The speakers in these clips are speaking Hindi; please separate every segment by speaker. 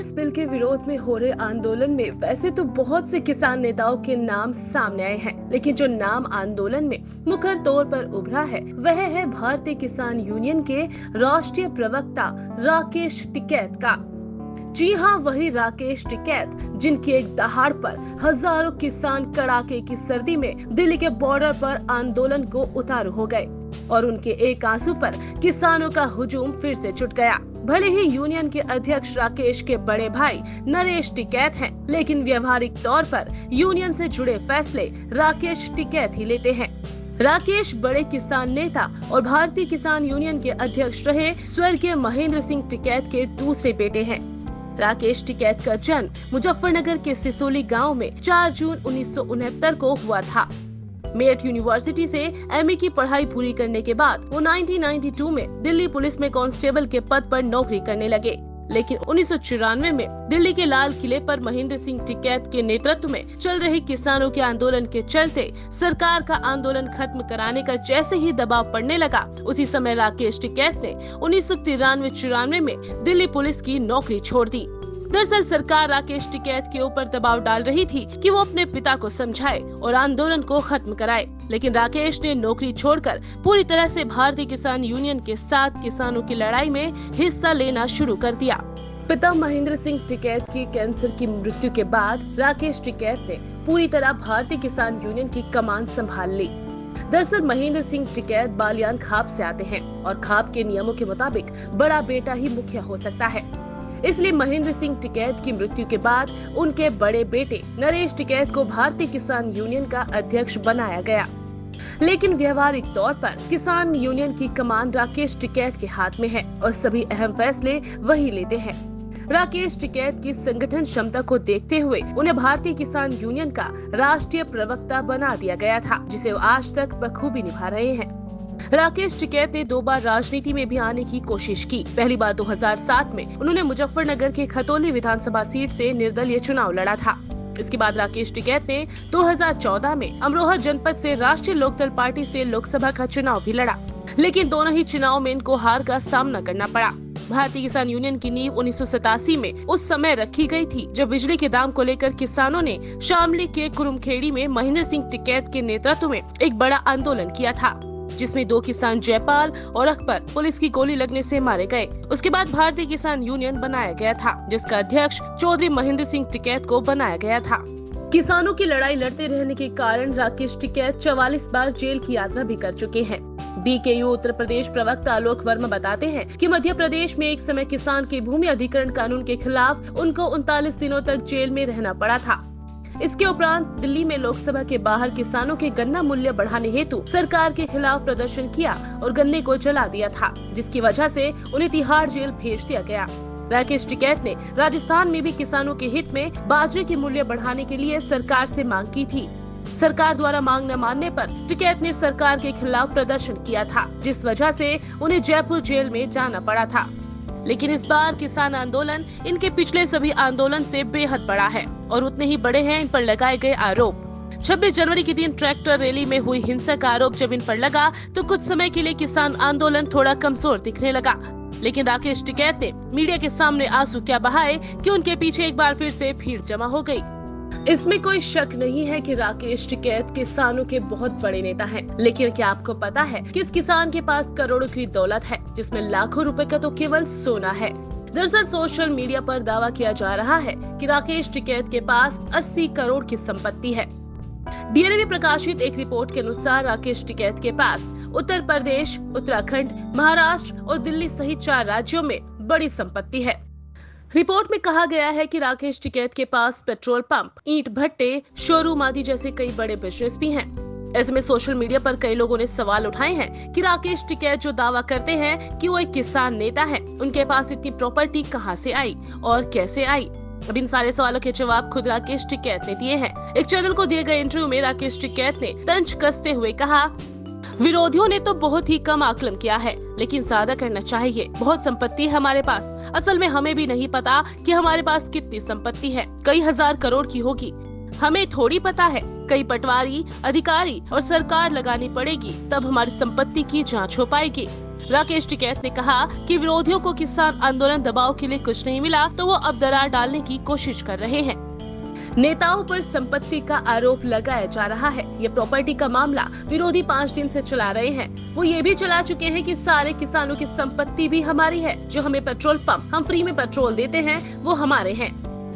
Speaker 1: पेपर्स बिल के विरोध में हो रहे आंदोलन में वैसे तो बहुत से किसान नेताओं के नाम सामने आए हैं, लेकिन जो नाम आंदोलन में मुखर तौर पर उभरा है वह है भारतीय किसान यूनियन के राष्ट्रीय प्रवक्ता राकेश टिकैत का। जी हाँ, वही राकेश टिकैत जिनकी एक दहाड़ पर हजारों किसान कड़ाके की सर्दी में दिल्ली के बॉर्डर पर आंदोलन को उतारू हो गए और उनके एक आंसू पर किसानों का हुजूम फिर से छुट गया। भले ही यूनियन के अध्यक्ष राकेश के बड़े भाई नरेश टिकैत हैं, लेकिन व्यवहारिक तौर पर यूनियन से जुड़े फैसले राकेश टिकैत ही लेते हैं। राकेश बड़े किसान नेता और भारतीय किसान यूनियन के अध्यक्ष रहे स्वर्गीय महेंद्र सिंह टिकैत के दूसरे बेटे हैं। राकेश टिकैत का जन्म मुजफ्फरनगर के सिसोली गांव में 4 जून 1969 को हुआ था। मेरठ यूनिवर्सिटी से एमए की पढ़ाई पूरी करने के बाद वो 1992 में दिल्ली पुलिस में कांस्टेबल के पद पर नौकरी करने लगे, लेकिन 1994 में दिल्ली के लाल किले पर महेंद्र सिंह टिकैत के नेतृत्व में चल रहे किसानों के आंदोलन के चलते सरकार का आंदोलन खत्म कराने का जैसे ही दबाव पड़ने लगा, उसी समय राकेश टिकैत ने 1993-94 में दिल्ली पुलिस की नौकरी छोड़ दी। दरअसल सरकार राकेश टिकैत के ऊपर दबाव डाल रही थी कि वो अपने पिता को समझाए और आंदोलन को खत्म कराए, लेकिन राकेश ने नौकरी छोड़कर पूरी तरह से भारतीय किसान यूनियन के साथ किसानों की लड़ाई में हिस्सा लेना शुरू कर दिया। पिता महेंद्र सिंह टिकैत की कैंसर की मृत्यु के बाद राकेश टिकैत ने पूरी तरह भारतीय किसान यूनियन की कमान संभाल ली। दरअसल महेंद्र सिंह टिकैत बालियान खाप से आते हैं और खाप के नियमों के मुताबिक बड़ा बेटा ही मुखिया हो सकता है। इसलिए महेंद्र सिंह टिकैत की मृत्यु के बाद उनके बड़े बेटे नरेश टिकैत को भारतीय किसान यूनियन का अध्यक्ष बनाया गया, लेकिन व्यवहारिक तौर पर किसान यूनियन की कमान राकेश टिकैत के हाथ में है और सभी अहम फैसले वही लेते हैं। राकेश टिकैत की संगठन क्षमता को देखते हुए उन्हें भारतीय किसान यूनियन का राष्ट्रीय प्रवक्ता बना दिया गया था, जिसे वो आज तक बखूबी निभा रहे हैं। राकेश टिकैत ने 2 बार राजनीति में भी आने की कोशिश की। पहली बार 2007 में उन्होंने मुजफ्फरनगर के खतौली विधानसभा सीट से निर्दलीय चुनाव लड़ा था। इसके बाद राकेश टिकैत ने 2014 में अमरोहा जनपद से राष्ट्रीय लोकदल पार्टी से लोकसभा का चुनाव भी लड़ा, लेकिन दोनों ही चुनाव में इनको हार का सामना करना पड़ा। भारतीय किसान यूनियन की नींव 1987 में उस समय रखी गई थी, जब बिजली के दाम को लेकर किसानों ने शामली के कुरुमखेड़ी में महेंद्र सिंह टिकैत के नेतृत्व में एक बड़ा आंदोलन किया था, जिसमें 2 किसान जयपाल और अकबर पुलिस की गोली लगने से मारे गए। उसके बाद भारतीय किसान यूनियन बनाया गया था, जिसका अध्यक्ष चौधरी महेंद्र सिंह टिकैत को बनाया गया था। किसानों की लड़ाई लड़ते रहने के कारण राकेश टिकैत 44 बार जेल की यात्रा भी कर चुके हैं। बीकेयू उत्तर प्रदेश प्रवक्ता आलोक वर्मा बताते हैं कि मध्य प्रदेश में एक समय किसान के भूमि अधिग्रहण कानून के खिलाफ उनको 39 दिनों तक जेल में रहना पड़ा था। इसके उपरांत दिल्ली में लोकसभा के बाहर किसानों के गन्ना मूल्य बढ़ाने हेतु सरकार के खिलाफ प्रदर्शन किया और गन्ने को जला दिया था, जिसकी वजह से उन्हें तिहाड़ जेल भेज दिया गया। राकेश टिकैत ने राजस्थान में भी किसानों के हित में बाजरे के मूल्य बढ़ाने के लिए सरकार से मांग की थी। सरकार द्वारा मांग न मानने पर टिकैत ने सरकार के खिलाफ प्रदर्शन किया था, जिस वजह से उन्हें जयपुर जेल में जाना पड़ा था। लेकिन इस बार किसान आंदोलन इनके पिछले सभी आंदोलन से बेहद बड़ा है और उतने ही बड़े हैं इन पर लगाए गए आरोप। 26 जनवरी के दिन ट्रैक्टर रैली में हुई हिंसा का आरोप जब इन पर लगा तो कुछ समय के लिए किसान आंदोलन थोड़ा कमजोर दिखने लगा, लेकिन राकेश टिकैत ने मीडिया के सामने आंसू क्या बहाए कि उनके पीछे एक बार फिर से भीड़ जमा हो गई। इसमें कोई शक नहीं है कि राकेश टिकैत किसानों के बहुत बड़े नेता हैं, लेकिन क्या आपको पता है कि इस किसान के पास करोड़ों की दौलत है, जिसमें लाखों रुपए का तो केवल सोना है। दरअसल सोशल मीडिया पर दावा किया जा रहा है कि राकेश टिकैत के पास 80 करोड़ की संपत्ति है। डीएनए में प्रकाशित एक रिपोर्ट के अनुसार राकेश टिकैत के पास उत्तर प्रदेश, उत्तराखंड, महाराष्ट्र और दिल्ली सहित 4 राज्यों में बड़ी संपत्ति है। रिपोर्ट में कहा गया है कि राकेश टिकैत के पास पेट्रोल पंप, ईंट भट्टे, शोरूम आदि जैसे कई बड़े बिजनेस भी हैं। ऐसे में सोशल मीडिया पर कई लोगों ने सवाल उठाए हैं कि राकेश टिकैत जो दावा करते हैं कि वो एक किसान नेता है, उनके पास इतनी प्रॉपर्टी कहां से आई और कैसे आई। अब इन सारे सवालों के जवाब खुद राकेश टिकैत ने दिए हैं। एक चैनल को दिए गए इंटरव्यू में राकेश टिकैत ने तंज कसते हुए कहा, विरोधियों ने तो बहुत ही कम आकलन किया है, लेकिन ज्यादा करना चाहिए। बहुत संपत्ति है हमारे पास। असल में हमें भी नहीं पता कि हमारे पास कितनी संपत्ति है, कई हजार करोड़ की होगी। हमें थोड़ी पता है, कई पटवारी, अधिकारी और सरकार लगानी पड़ेगी, तब हमारी संपत्ति की जांच हो पाएगी। राकेश टिकैत ने कहा कि विरोधियों को किसान आंदोलन दबाव के लिए कुछ नहीं मिला तो वो अब दरार डालने की कोशिश कर रहे हैं। नेताओं पर संपत्ति का आरोप लगाया जा रहा है। ये प्रॉपर्टी का मामला विरोधी 5 दिन से चला रहे हैं। वो ये भी चला चुके हैं कि सारे किसानों की संपत्ति भी हमारी है। जो हमें पेट्रोल पंप हम फ्री में पेट्रोल देते हैं वो हमारे हैं।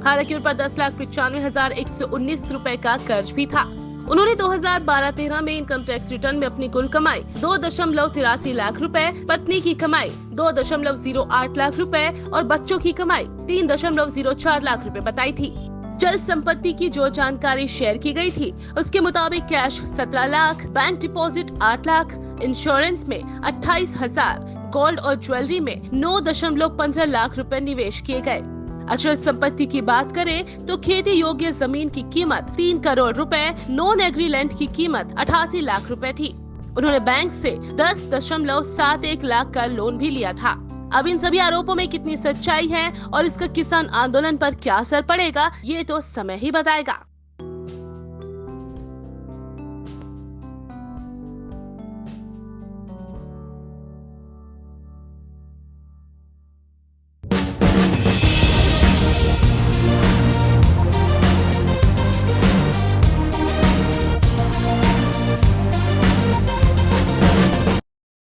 Speaker 1: हालांकि उन पर 10,95,119 रुपए का कर्ज भी था। उन्होंने 2012-13 में इनकम टैक्स रिटर्न में अपनी कुल कमाई 2.83 लाख रुपए, पत्नी की कमाई 2.08 लाख रुपए और बच्चों की कमाई 3.04 लाख रुपए बताई थी। चल संपत्ति की जो जानकारी शेयर की गई थी उसके मुताबिक cash 17 lakh, bank deposit 8 lakh, insurance में 28,000, गोल्ड और ज्वेलरी में 9.15 लाख रुपए निवेश किए गए। अचल संपत्ति की बात करें तो खेती योग्य जमीन की कीमत 3 करोड़ रुपए, नॉन एग्री लैंड की कीमत 88 लाख रुपए थी। उन्होंने बैंक से 10.71 लाख का लोन भी लिया था। अब इन सभी आरोपों में कितनी सच्चाई है और इसका किसान आंदोलन पर क्या असर पड़ेगा, ये तो समय ही बताएगा।